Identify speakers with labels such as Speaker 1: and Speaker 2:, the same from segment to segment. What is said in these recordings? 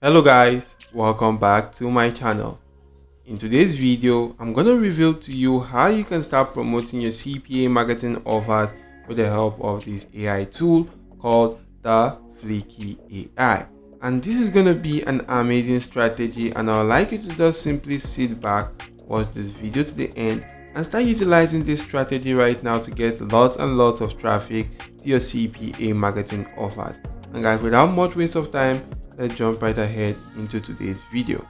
Speaker 1: Hello guys, welcome back to my channel. In today's video, I'm going to reveal to you how you can start promoting your CPA marketing offers with the help of this AI tool called the Fliki AI. And this is going to be an amazing strategy, and I would like you to just simply sit back, watch this video to the end and start utilizing this strategy right now to get lots and lots of traffic to your CPA marketing offers. And guys, without much waste of time, let's jump right ahead into today's video.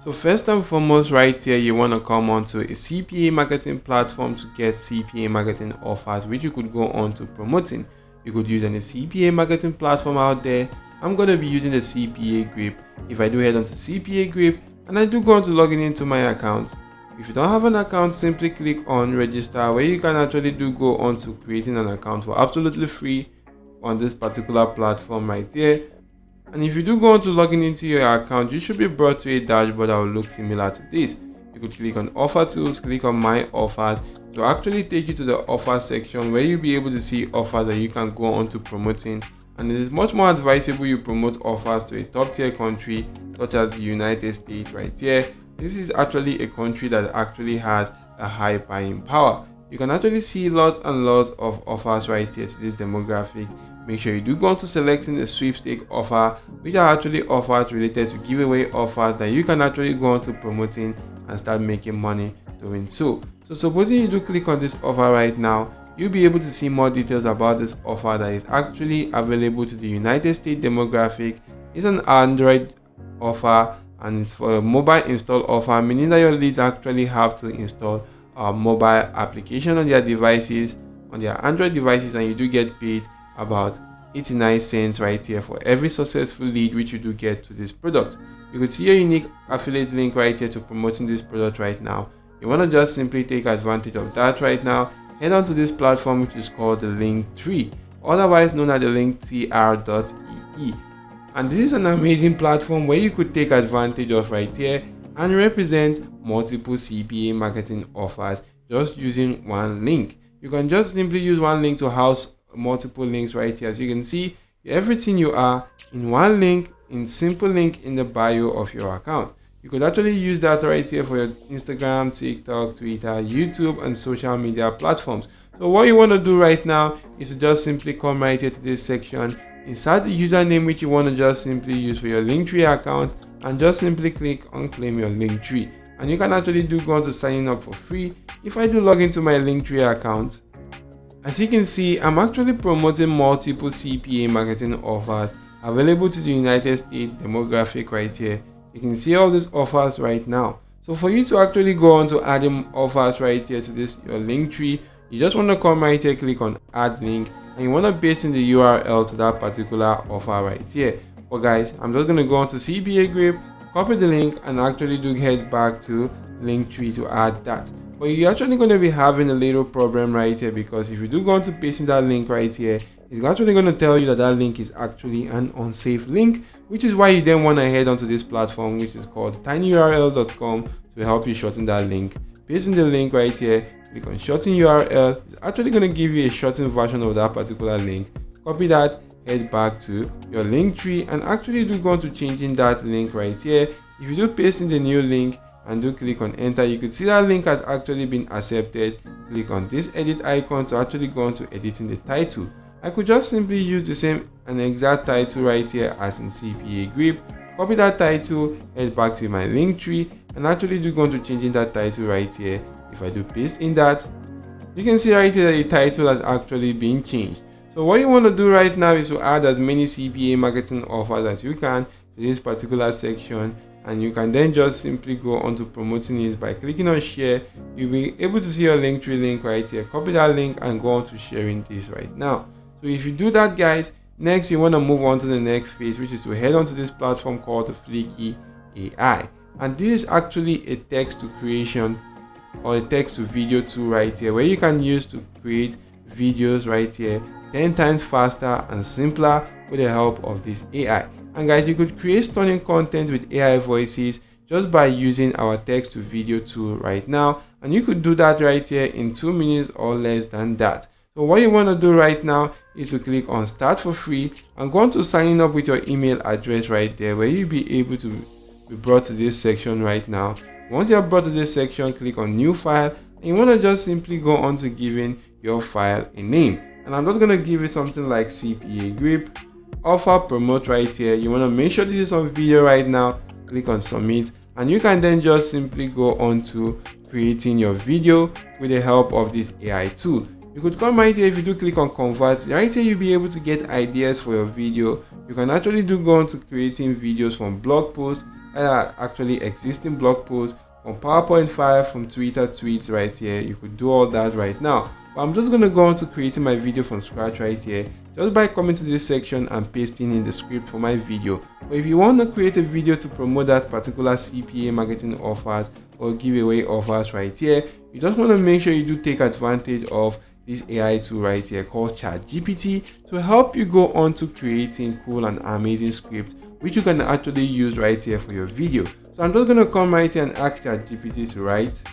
Speaker 1: So first and foremost, right here, you want to come onto a CPA marketing platform to get CPA marketing offers, which you could go on to promoting. You could use any CPA marketing platform out there. I'm going to be using the CPA grip. If I do head onto CPA grip and I do go on to logging into my account, if you don't have an account, simply click on register, where you can actually do go on to creating an account for absolutely free on this particular platform right here. And if you do go on to login into your account, you should be brought to a dashboard that will look similar to this. You could click on offer tools, click on my offers to actually take you to the offer section, where you'll be able to see offers that you can go on to promoting. And it is much more advisable you promote offers to a top tier country such as the United States right here. This is actually a country that actually has a high buying power. You can actually see lots and lots of offers right here to this demographic. Make sure you do go on to selecting the sweepstake offer, which are actually offers related to giveaway offers that you can actually go on to promoting and start making money doing so. So supposing you do click on this offer right now, you'll be able to see more details about this offer that is actually available to the United States demographic. It's an Android offer and it's for a mobile install offer, meaning that your leads actually have to install a mobile application on their devices, on their Android devices, and you do get paid about 89 cents right here for every successful lead which you do get to this product. You could see a unique affiliate link right here to promoting this product right now. You want to just simply take advantage of that right now. Head on to this platform which is called the Linktree, otherwise known as the linktr.ee. And this is an amazing platform where you could take advantage of right here and represent multiple CPA marketing offers just using one link. You can just simply use one link to house multiple links right here. As you can see, everything you are in one link, in simple link in the bio of your account. You could actually use that right here for your Instagram, TikTok, Twitter, YouTube, and social media platforms. So what you want to do right now is to just simply come right here to this section, inside the username which you want to just simply use for your Linktree account, and just simply click on claim your Linktree. And you can actually do go on to signing up for free. If I do log into my Linktree account, as you can see, I'm actually promoting multiple CPA marketing offers available to the United States demographic right here. You can see all these offers right now. So for you to actually go on to adding offers right here to this your Linktree, you just want to come right here, click on add link, and you want to paste in the URL to that particular offer right here. But guys, I'm just going to go on to CPA grip, copy the link, and actually do head back to Linktree to add that. But you're actually going to be having a little problem right here, because if you do go on to paste in that link right here, it's actually going to tell you that that link is actually an unsafe link, which is why you then want to head onto this platform which is called tinyurl.com to help you shorten that link. Paste in the link right here, click on shorten URL. It's actually going to give you a shortened version of that particular link. Copy that, head back to your Linktree, and actually do go on to changing that link right here. If you do paste in the new link and do click on enter, you could see that link has actually been accepted. Click on this edit icon to actually go on to editing the title. I could just simply use the same and exact title right here as in CPA grip. Copy that title, head back to my Linktree, and actually do go on to changing that title right here. If I do paste in that, you can see right here that the title has actually been changed. So what you want to do right now is to add as many CPA marketing offers as you can to this particular section, and you can then just simply go on to promoting it by clicking on share. You'll be able to see your Linktree link right here. Copy that link and go on to sharing this right now. So if you do that, guys, next you want to move on to the next phase, which is to head onto this platform called the Fliki AI. And this is actually a text to creation or a text to video tool right here, where you can use to create videos right here 10 times faster and simpler with the help of this AI. And guys, you could create stunning content with AI voices just by using our text to video tool right now, and you could do that right here in 2 minutes or less than that. So what you want to do right now is to click on start for free and go on to signing up with your email address right there, where you'll be able to be brought to this section right now. Once you're brought to this section, click on new file, and you want to just simply go on to giving your file a name. And I'm just going to give it something like CPA grip offer promote right here. You want to make sure this is on video right now. Click on submit, and you can then just simply go on to creating your video with the help of this AI tool. You could come right here. If you do click on convert right here, you'll be able to get ideas for your video. You can actually go on to creating videos from blog posts that are actually existing blog posts, from PowerPoint file, from Twitter tweets right here. You could do all that right now. But I'm just going to go on to creating my video from scratch right here, just by coming to this section and pasting in the script for my video. But if you want to create a video to promote that particular CPA marketing offers or giveaway offers right here, you just want to make sure you do take advantage of this AI tool right here called ChatGPT to help you go on to creating cool and amazing scripts which you can actually use right here for your video. So I'm just going to come right here and ask ChatGPT to write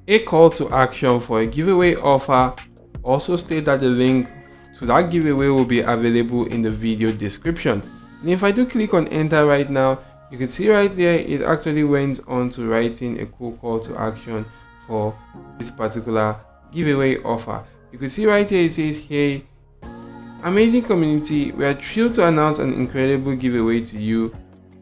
Speaker 1: a call to action for a giveaway offer. Also state that the link to that giveaway will be available in the video description. And if I do click on enter right now, you can see right there it actually went on to writing a cool call to action for this particular giveaway offer. You can see right here it says, hey amazing community, we are thrilled to announce an incredible giveaway to you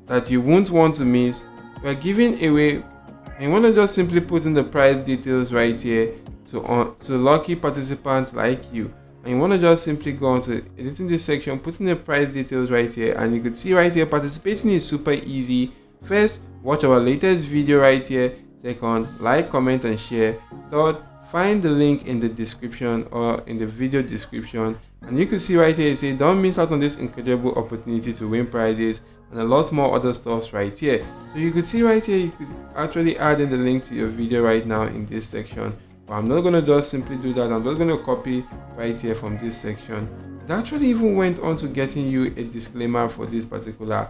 Speaker 1: that you won't want to miss. We are giving away, and you want to just simply put in the prize details right here to lucky participants like you. And you want to just simply go on to editing this section, put in the price details right here, and you can see right here participating is super easy. First, watch our latest video right here. Second, like, comment and share. Third, find the link in the description or in the video description, and you can see right here it says don't miss out on this incredible opportunity to win prizes and a lot more other stuff right here. So you could see right here you could actually add in the link to your video right now in this section. But I'm not going to just simply do that. I'm just going to copy right here from this section. It actually even went on to getting you a disclaimer for this particular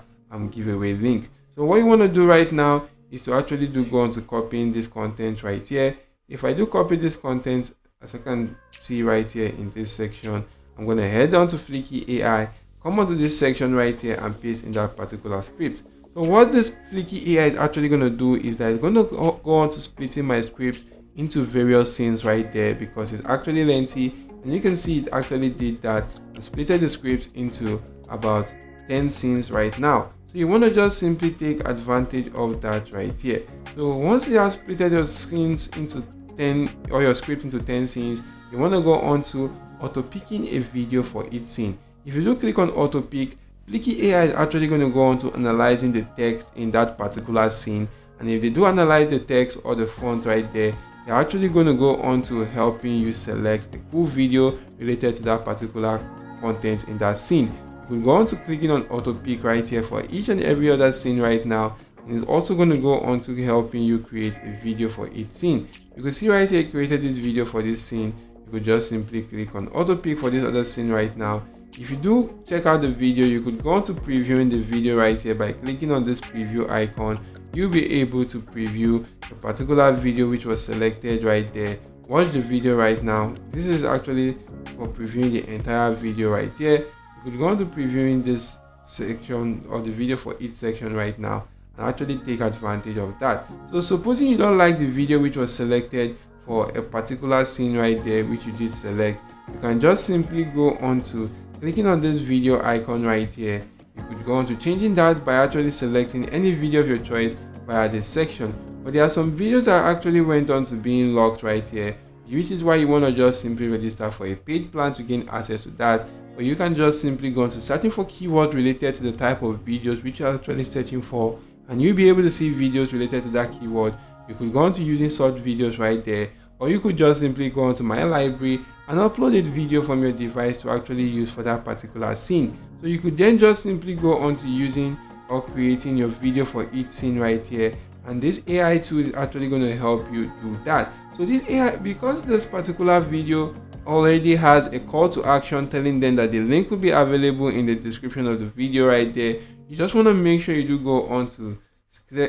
Speaker 1: giveaway link. So what you want to do right now is to actually go on to copying this content right here. If I do copy this content, as I can see right here in this section, I'm going to head down to Fliki AI, come onto this section right here and paste in that particular script. So what this Fliki AI is actually going to do is that it's going to go on to splitting my script into various scenes right there, because it's actually lengthy, and you can see it actually did that and splitted the script into about 10 scenes right now. So you want to just simply take advantage of that right here. So once you have splitted your scenes into 10 or your script into 10 scenes, you want to go on to auto picking a video for each scene. If you do click on auto pick, Fliki AI is actually going to go on to analyzing the text in that particular scene, and if they do analyze the text or the font right there, they're actually going to go on to helping you select a cool video related to that particular content in that scene. You can go on to clicking on auto pick right here for each and every other scene right now, and it's also going to go on to helping you create a video for each scene. You can see right here I created this video for this scene. You could just simply click on auto pick for this other scene right now. If you do check out the video, you could go on to previewing the video right here by clicking on this preview icon. You'll be able to preview the particular video which was selected right there. Watch the video right now. This is actually for previewing the entire video right here. You could go on to previewing this section of the video for each section right now and actually take advantage of that. So supposing you don't like the video which was selected for a particular scene right there which you did select, you can just simply go on to clicking on this video icon right here. You could go on to changing that by actually selecting any video of your choice via this section. But there are some videos that actually went on to being locked right here, which is why you want to just simply register for a paid plan to gain access to that. But you can just simply go on to searching for keywords related to the type of videos which you're actually searching for, and you'll be able to see videos related to that keyword. You could go on to using such videos right there, or you could just simply go on to my library and upload a video from your device to actually use for that particular scene. So you could then just simply go on to using or creating your video for each scene right here, and this AI tool is actually going to help you do that. So this AI, because this particular video already has a call to action telling them that the link will be available in the description of the video right there, you just want to make sure you do go on to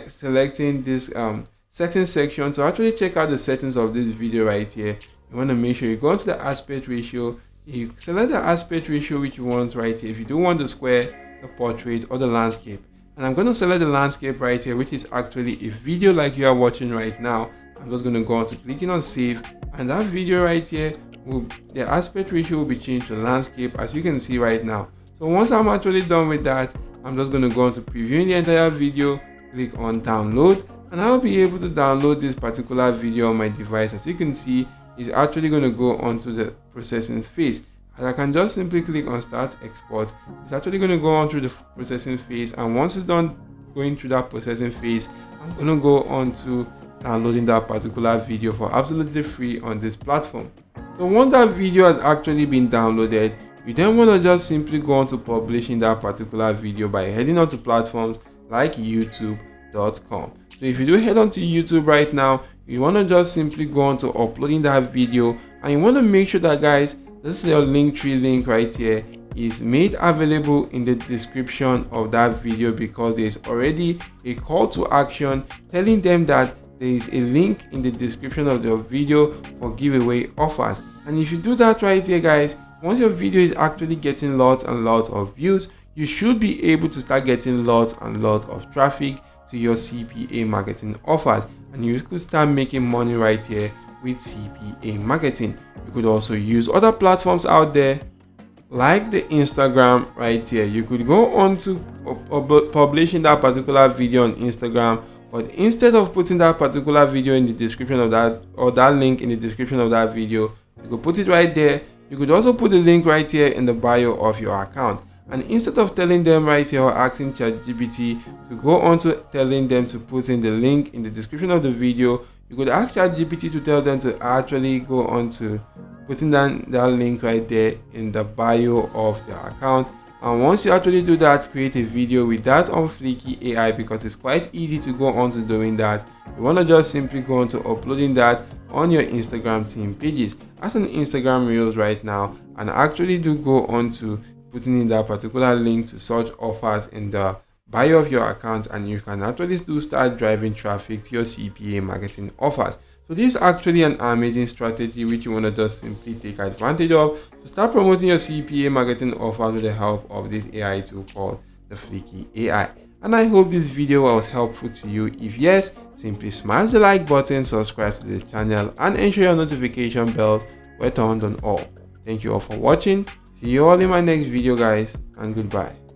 Speaker 1: selecting this settings section to actually check out the settings of this video right here. You want to make sure you go into the aspect ratio, You select the aspect ratio which you want right here. If you do want the square, the portrait, or the landscape. And I'm going to select the landscape right here, which is actually a video like you are watching right now. I'm just going to go on to clicking on save, and that video right here the aspect ratio will be changed to landscape, as you can see right now. So once I'm actually done with that, I'm just going to go on to previewing the entire video, click on download, and I'll be able to download this particular video on my device. As you can see, it's actually going to go onto the processing phase. And I can just simply click on start export. It's actually going to go on through the processing phase, and once it's done going through that processing phase, I'm going to go on to downloading that particular video for absolutely free on this platform. So once that video has actually been downloaded, you then want to just simply go on to publishing that particular video by heading on to platforms like youtube.com. So if you do head on to YouTube right now, you want to just simply go on to uploading that video, and you want to make sure that, guys, this is your Linktree link right here is made available in the description of that video, because there's already a call to action telling them that there is a link in the description of the video for giveaway offers. And if you do that right here, guys, once your video is actually getting lots and lots of views, you should be able to start getting lots and lots of traffic to your CPA marketing offers, and you could start making money right here with CPA marketing. You could also use other platforms out there like the Instagram right here. You could go on to publishing that particular video on Instagram, but instead of putting that particular video in the description of that, or that link in the description of that video, you could put it right there. You could also put the link right here in the bio of your account. And instead of telling them right here or asking ChatGPT to go on to telling them to put in the link in the description of the video, you could ask ChatGPT to tell them to actually go on to putting down that link right there in the bio of their account. And once you actually do that, create a video with that on Fliki AI, because it's quite easy to go on to doing that. You want to just simply go on to uploading that on your Instagram team pages as an Instagram Reels right now, and actually do go on to putting in that particular link to such offers in the bio of your account, and you can actually do start driving traffic to your CPA marketing offers. So this is actually an amazing strategy which you want to just simply take advantage of to start promoting your CPA marketing offers with the help of this AI tool called the Fliki AI. And I hope this video was helpful to you. If yes, simply smash the like button, subscribe to the channel, and ensure your notification bells were turned on all. Thank you all for watching. See you all in my next video, guys, and goodbye.